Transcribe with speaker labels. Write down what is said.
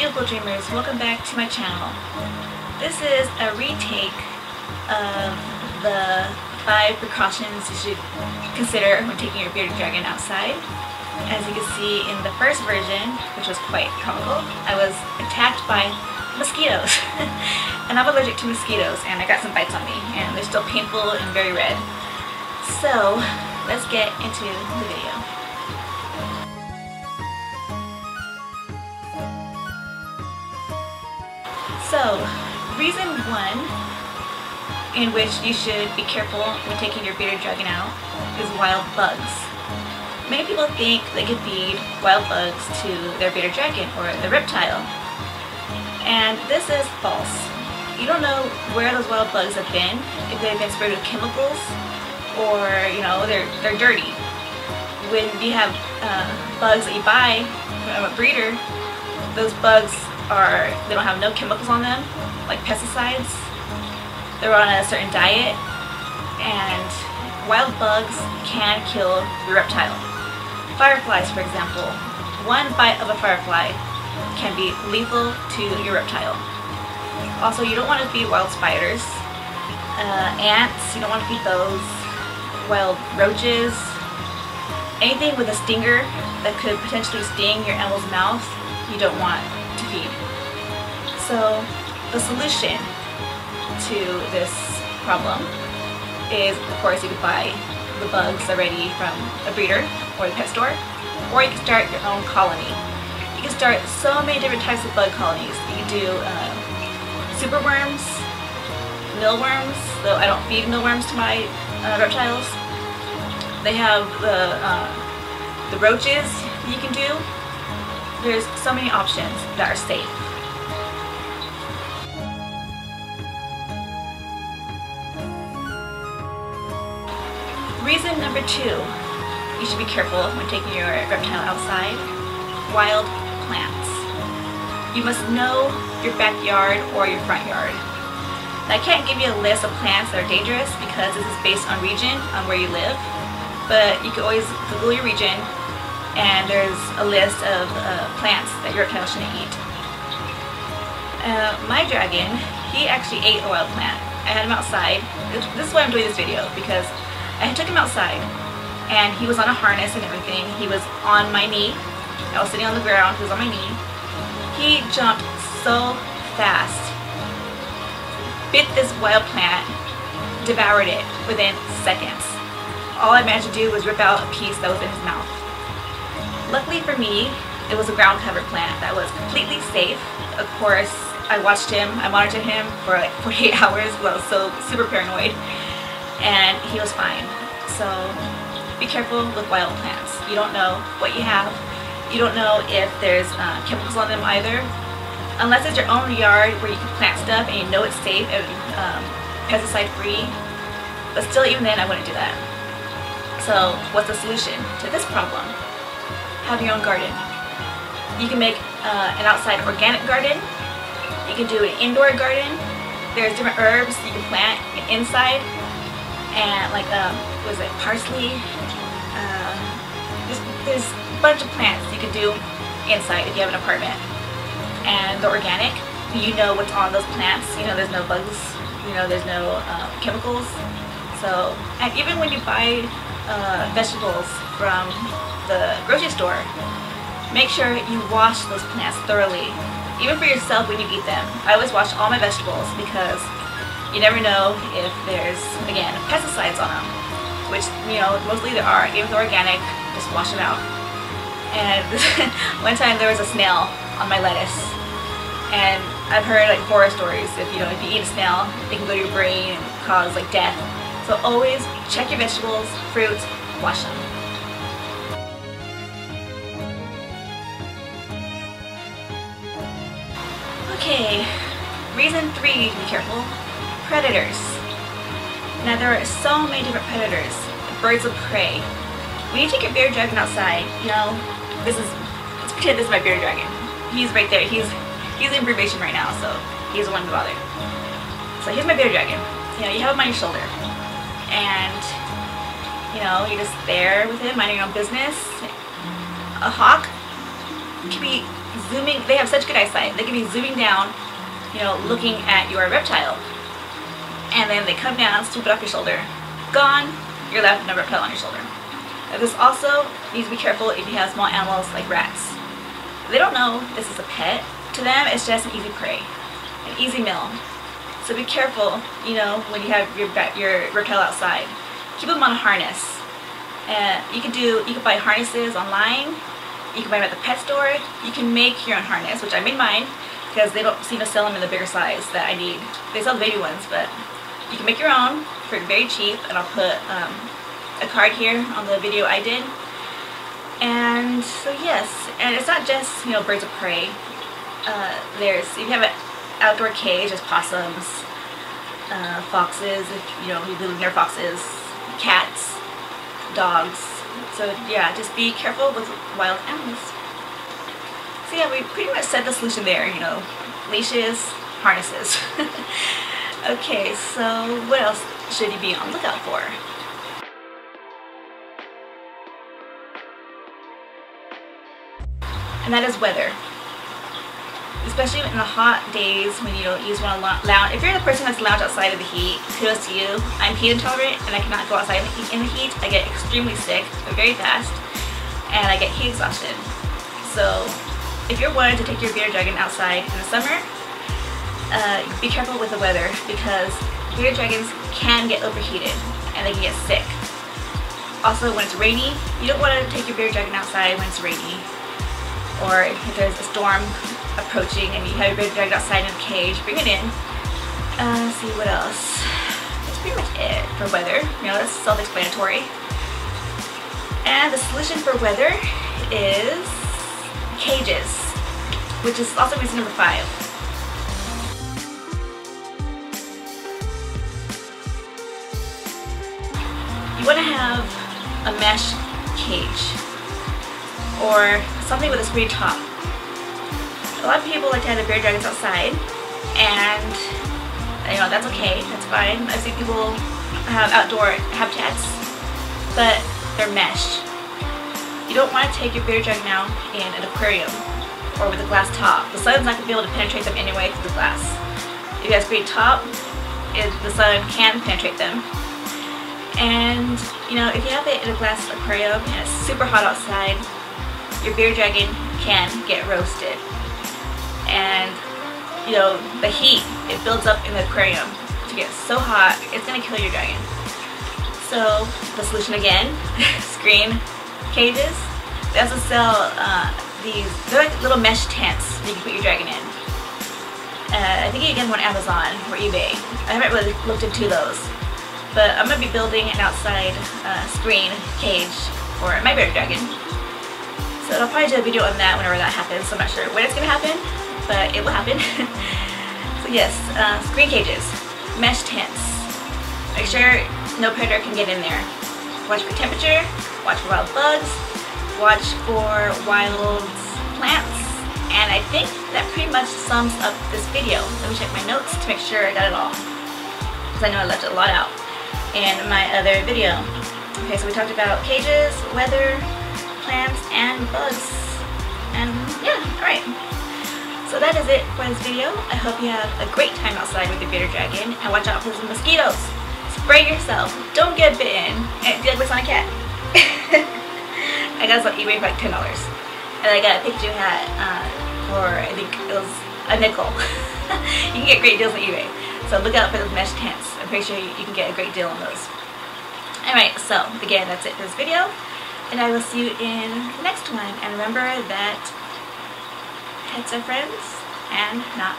Speaker 1: beautiful dreamers, welcome back to my channel. This is a retake of the 5 precautions you should consider when taking your bearded dragon outside. As you can see in the first version, which was quite comical, I was attacked by mosquitoes. And I'm allergic to mosquitoes and I got some bites on me and they're still painful and very red. So let's get into the video. So, reason 1 in which you should be careful when taking your bearded dragon out is wild bugs. Many people think they can feed wild bugs to their bearded dragon or the reptile. And this is false. You don't know where those wild bugs have been, if they've been sprayed with chemicals, or they're dirty. When you have bugs that you buy from a breeder, those bugs they don't have no chemicals on them, like pesticides. They're on a certain diet, and wild bugs can kill your reptile. Fireflies, for example. One bite of a firefly can be lethal to your reptile. Also, you don't want to feed wild spiders, ants, you don't want to feed those, wild roaches, anything with a stinger that could potentially sting your animal's mouth, you don't want to feed. So the solution to this problem is, of course, you could buy the bugs already from a breeder or the pet store, or you can start your own colony. You can start so many different types of bug colonies. You can do superworms, mealworms, though I don't feed mealworms to my reptiles. They have the roaches you can do. There's so many options that are safe. Reason number 2, you should be careful when taking your reptile outside. Wild plants. You must know your backyard or your front yard. Now, I can't give you a list of plants that are dangerous because this is based on region, on where you live, but you can always Google your region and there's a list of plants that your reptile shouldn't eat. My dragon, he actually ate a wild plant. I had him outside. This is why I'm doing this video, because I took him outside and he was on a harness and everything. He was on my knee. I was sitting on the ground, he was on my knee. He jumped so fast, bit this wild plant, devoured it within seconds. All I managed to do was rip out a piece that was in his mouth. Luckily for me, it was a ground cover plant that was completely safe. Of course, I watched him, I monitored him for like 48 hours because I was so super paranoid, and he was fine. So be careful with wild plants. You don't know what you have. You don't know if there's chemicals on them either. Unless it's your own yard where you can plant stuff and you know it's safe and pesticide free. But still, even then, I wouldn't do that. So what's the solution to this problem? Have your own garden. You can make an outside organic garden. You can do an indoor garden. There's different herbs you can plant inside, and like what is it, parsley. There's a bunch of plants you can do inside if you have an apartment. And the organic, you know what's on those plants. You know there's no bugs. You know there's no chemicals. So, and even when you buy vegetables from the grocery store, make sure you wash those plants thoroughly. Even for yourself when you eat them. I always wash all my vegetables because you never know if there's, again, pesticides on them, which, mostly there are. Even if they're organic, just wash them out. And one time there was a snail on my lettuce, and I've heard like horror stories. If you eat a snail, it can go to your brain and cause like death. So always check your vegetables, fruits, wash them. Okay, reason 3 to be careful, predators. Now there are so many different predators, birds of prey. When you take your bearded dragon outside, let's pretend this is my bearded dragon. He's right there, he's in brumation right now, so he doesn't want to be bothered. So here's my bearded dragon. You have him on your shoulder, and you're just there with him, minding your own business. A hawk can be zooming, they have such good eyesight, they can be zooming down, you know, looking at your reptile. And then they come down, swoop it off your shoulder. Gone, you're left with a reptile on your shoulder. Now, this also needs to be careful if you have small animals like rats. They don't know this is a pet. To them, it's just an easy prey, an easy meal. So be careful, you know, when you have your reptile outside. Keep them on a harness. You can buy harnesses online. You can buy them at the pet store. You can make your own harness, which I made mine because they don't seem to sell them in the bigger size that I need. They sell the baby ones, but you can make your own for very cheap, and I'll put a card here on the video I did. And so yes, and it's not just, you know, birds of prey. If you have an outdoor cage, there's possums, foxes, if you know you live near foxes, cats, dogs. So yeah, just be careful with wild animals. So yeah, we pretty much set the solution there, you know, leashes, harnesses. Okay, so what else should you be on the lookout for? And that is weather. Especially in the hot days when you just want to lounge. If you're the person that's lounge outside in the heat, kudos to you. I'm heat intolerant and I cannot go outside in the heat. I get extremely sick very fast and I get heat exhaustion. So if you're wanting to take your bearded dragon outside in the summer, be careful with the weather because bearded dragons can get overheated and they can get sick. Also, when it's rainy, you don't want to take your bearded dragon outside when it's rainy, or if there's a storm approaching and you have your bearded dragon outside in a cage, bring it in. Let's see what else. That's pretty much it for weather. You know, that's self-explanatory. And the solution for weather is cages, which is also reason number 5. You want to have a mesh cage or something with a screen top. A lot of people like to have their bearded dragons outside, and you know, that's okay, that's fine. I've seen people have outdoor habitats, but they're mesh. You don't want to take your bearded dragon out in an aquarium or with a glass top. The sun's not going to be able to penetrate them anyway through the glass. If you have a screen top, the sun can penetrate them. And you know, if you have it in a glass aquarium and it's super hot outside, your bearded dragon can get roasted. And you know, the heat, it builds up in the aquarium to get so hot, it's gonna kill your dragon. So the solution again, screen cages. They also sell they're like little mesh tents that you can put your dragon in. I think you can get them on Amazon or eBay. I haven't really looked into those. But I'm going to be building an outside screen cage for my bearded dragon. So I'll probably do a video on that whenever that happens. So I'm not sure when it's going to happen, but it will happen. So yes, screen cages, mesh tents. Make sure no predator can get in there. Watch for temperature, watch for wild bugs, watch for wild plants. And I think that pretty much sums up this video. Let me check my notes to make sure I got it all, because I know I left a lot out in my other video. Okay, so we talked about cages, weather, plants, and bugs. And yeah, alright. So that is it for this video. I hope you have a great time outside with your bearded dragon, and watch out for some mosquitoes. Spray yourself. Don't get bitten. And do you like what's on a cat? I got this on eBay for like $10. And I got a Pikachu hat for, I think it was a nickel. You can get great deals on eBay. So look out for those mesh tents. I'm pretty sure you can get a great deal on those. Alright, so again, that's it for this video. And I will see you in the next one. And remember that pets are friends and not